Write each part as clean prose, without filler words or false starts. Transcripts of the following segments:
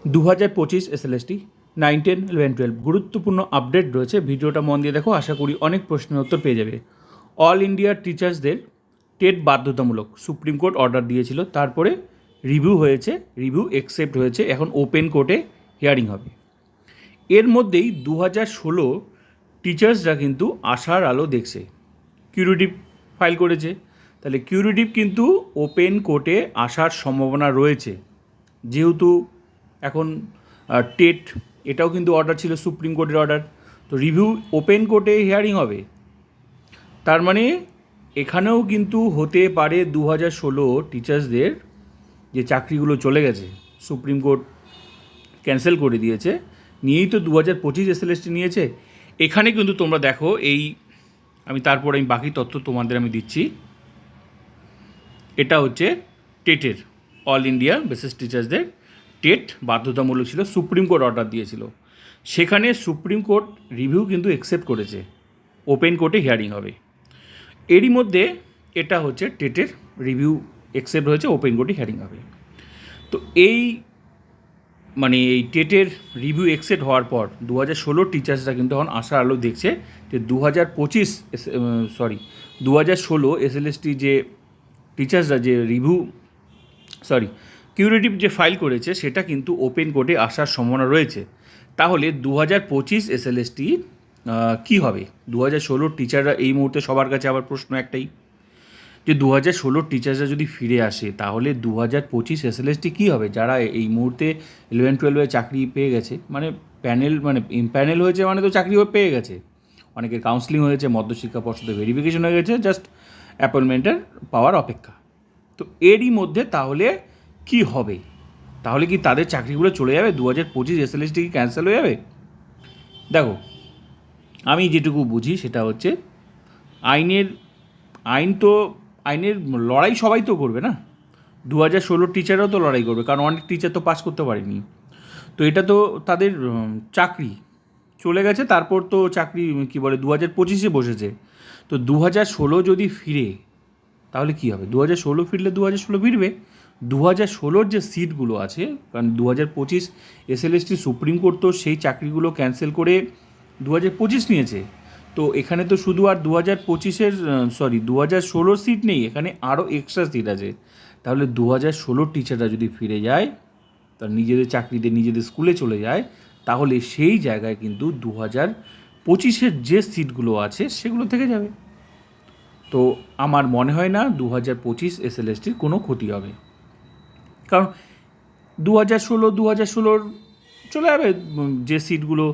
2025 SLST 9, 10, 11, 12 গুরুত্বপূর্ণ update রয়েছে। ভিডিওটা মন দিয়ে দেখো, আশা করি অনেক প্রশ্নের উত্তর পেয়ে যাবে। অল ইন্ডিয়া টিচার্সদের টেট বাধ্যতামূলক সুপ্রিম কোর্ট অর্ডার দিয়েছিল, তারপরে রিভিউ হয়েছে, রিভিউ অ্যাকসেপ্ট হয়েছে, এখন ওপেন কোর্টে হিয়ারিং হবে। এর মধ্যেই 2016 টিচার্সরা কিন্তু আশার আলো দেখছে, কিউরিটিভ ফাইল করেছে। তাহলে কিউরিটিভ কিন্তু ওপেন কোর্টে আসার সম্ভাবনা রয়েছে, যেহেতু এখন টেট এটাও কিন্তু অর্ডার ছিল, সুপ্রিম কোর্টের অর্ডার, তো রিভিউ ওপেন কোর্টে হিয়ারিং হবে। তার মানে এখানেও কিন্তু হতে পারে 2016 টিচার্সদের যে চাকরিগুলো চলে গেছে, সুপ্রিম কোর্ট ক্যান্সেল করে দিয়েছে, নিয়েই তো 2025 এসএলএসটি নিয়েছে। এখানে কিন্তু তোমরা দেখো, আমি বাকি তথ্য তোমাদের আমি দিচ্ছি। এটা হচ্ছে টেটের, অল ইন্ডিয়া বেসিস টিচার্সদের টেট বাধ্যতামূলক ছিল, সুপ্রিম কোর্ট অর্ডার দিয়েছিল, সেখানে সুপ্রিম কোর্ট রিভিউ কিন্তু অ্যাকসেপ্ট করেছে, ওপেন কোর্টে হিয়ারিং হবে। এরই মধ্যে এটা হচ্ছে টেটের রিভিউ অ্যাকসেপ্ট হয়েছে, ওপেন কোর্টে হিয়ারিং হবে। তো এই টেটের রিভিউ অ্যাকসেপ্ট হওয়ার পর 2016 টিচার্সরা কিন্তু এখন আশার আলো দেখছে যে 2016 এসএলএসটি যে টিচার্সরা যে কিউরেটিভ যে ফাইল করেছে, সেটা কিন্তু ওপেন কোর্টে আসার সম্ভাবনা রয়েছে। তাহলে 2025 এসএলএসটি কী হবে? 2016 টিচাররা এই মুহূর্তে সবার কাছে আবার প্রশ্ন একটাই, যে 2016 টিচার্সরা যদি ফিরে আসে, তাহলে 2025 এসএলএসটি কী হবে? যারা এই মুহূর্তে 11-12 চাকরি পেয়ে গেছে, প্যানেল হয়েছে, মানে তো চাকরি পেয়ে গেছে, অনেকের কাউন্সিলিং হয়েছে, মধ্যশিক্ষা পর্ষদের ভেরিফিকেশন হয়ে গেছে, জাস্ট অ্যাপয়েন্টমেন্টের পাওয়ার অপেক্ষা। তো এরই মধ্যে তাহলে কি হবে? তাহলে কি তাদের চাকরিগুলো চলে যাবে? 2025 এসএলএসটি কি ক্যান্সেল হয়ে যাবে? দেখো, আমি যেটুকু বুঝি সেটা হচ্ছে, আইনের লড়াই সবাই তো করবে না। 2016 টিচাররাও তো লড়াই করবে, কারণ অনেক টিচার তো পাস করতে পারেনি। তো এটা তো তাদের চাকরি চলে গেছে, তারপর তো চাকরি 2025 বসেছে। তো 2016 যদি ফিরে, তাহলে কী হবে? 2016 ফিরলে 2016 ফিরবে। 2016 যে সিটগুলো আছে, কারণ 2025 এসএলএসটি সুপ্রিম কোর্ট তো সেই চাকরিগুলো ক্যান্সেল করে 2025 নিয়েছে। তো এখানে তো শুধু আর 2016 সিট নেই, এখানে আরও এক্সট্রা সিট আছে। তাহলে 2016 টিচাররা যদি ফিরে যায়, তার নিজেদের চাকরিতে নিজেদের স্কুলে চলে যায়, তাহলে সেই জায়গায় কিন্তু 2025 যে সিটগুলো আছে সেগুলো থেকে যাবে। তো আমার মনে হয় না 2025 এসএলএসটির কোনো ক্ষতি হবে, কারণ 2016 চলে যাবে। যে সিটগুলো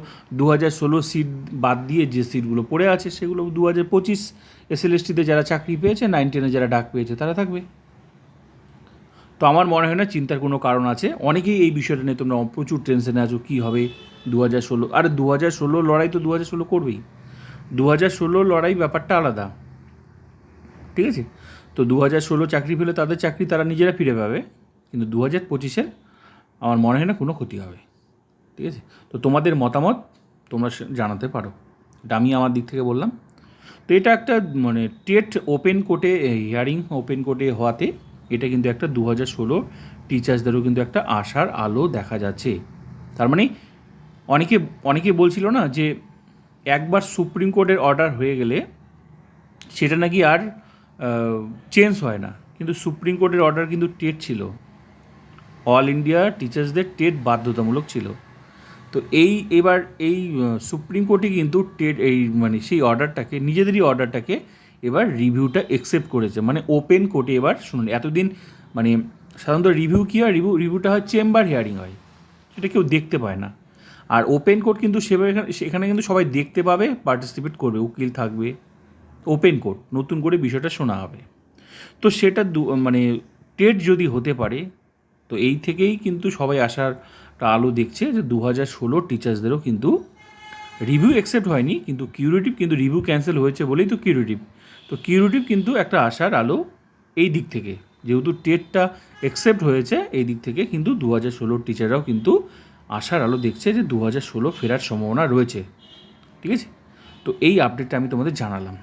2016 সিট বাদ দিয়ে যে সিটগুলো পড়ে আছে, সেগুলো 2025 এসএলএসটিতে যারা চাকরি পেয়েছে, 9-10 যারা ডাক পেয়েছে, তারা থাকবে। তো আমার মনে হয় না চিন্তার কোনো কারণ আছে। অনেকেই এই বিষয়টা নিয়ে তোমরা প্রচুর টেনশনে আছো, কী হবে 2016। আরে 2016 লড়াই তো 2016 করবেই। 2016 লড়াই ব্যাপারটা আলাদা, ঠিক আছে? তো 2016 চাকরি পেলে তাদের চাকরি তারা নিজেরা ফিরে পাবে, কিন্তু 2025 আমার মনে হয় না কোনো ক্ষতি হবে, ঠিক আছে? তো তোমাদের মতামত তোমরা জানাতে পারো, এটা আমি আমার দিক থেকে বললাম। তো এটা একটা টেট ওপেন কোর্টে হিয়ারিং ওপেন কোর্টে হওয়াতে, এটা কিন্তু একটা 2016 টিচার্সদেরও কিন্তু একটা আশার আলো দেখা যাচ্ছে। তার মানে অনেকে বলছিল না যে একবার সুপ্রিম কোর্টের অর্ডার হয়ে গেলে সেটা নাকি আর চেঞ্জ হয় না, কিন্তু সুপ্রিম কোর্টের অর্ডার কিন্তু টেট ছিল, অল ইন্ডিয়া টিচার্সদের টেট বাধ্যতামূলক ছিল। তো এবার সুপ্রিম কোর্টে কিন্তু টেট সেই অর্ডারটাকে, নিজেদেরই অর্ডারটাকে এবার রিভিউটা অ্যাকসেপ্ট করেছে, ওপেন কোর্টে। এবার শুনুন, এতদিন সাধারণত রিভিউ কী হয়, রিভিউটা হয় চেম্বার হিয়ারিং হয়, সেটা কেউ দেখতে পায় না। আর ওপেন কোর্ট কিন্তু সেখানে কিন্তু সবাই দেখতে পাবে, পার্টিসিপেট করবে, উকিল থাকবে, ওপেন কোর্ট, নতুন করে বিষয়টা শোনা হবে। তো সেটা টেট যদি হতে পারে, তো এই থেকেই কিন্তু সবাই আশারটা আলো দেখছে যে 2016 টিচার্সদেরও কিন্তু রিভিউ অ্যাকসেপ্ট হয়নি, কিন্তু রিভিউ ক্যান্সেল হয়েছে বলেই তো কিউরেটিভ কিন্তু একটা আশার আলো এই দিক থেকে, যেহেতু টেটটা অ্যাকসেপ্ট হয়েছে, এই দিক থেকে কিন্তু 2016 টিচাররাও কিন্তু আশার আলো দেখছে যে 2016 ফেরার সম্ভাবনা রয়েছে, ঠিক আছে? তো এই আপডেটটা আমি তোমাদের জানালাম।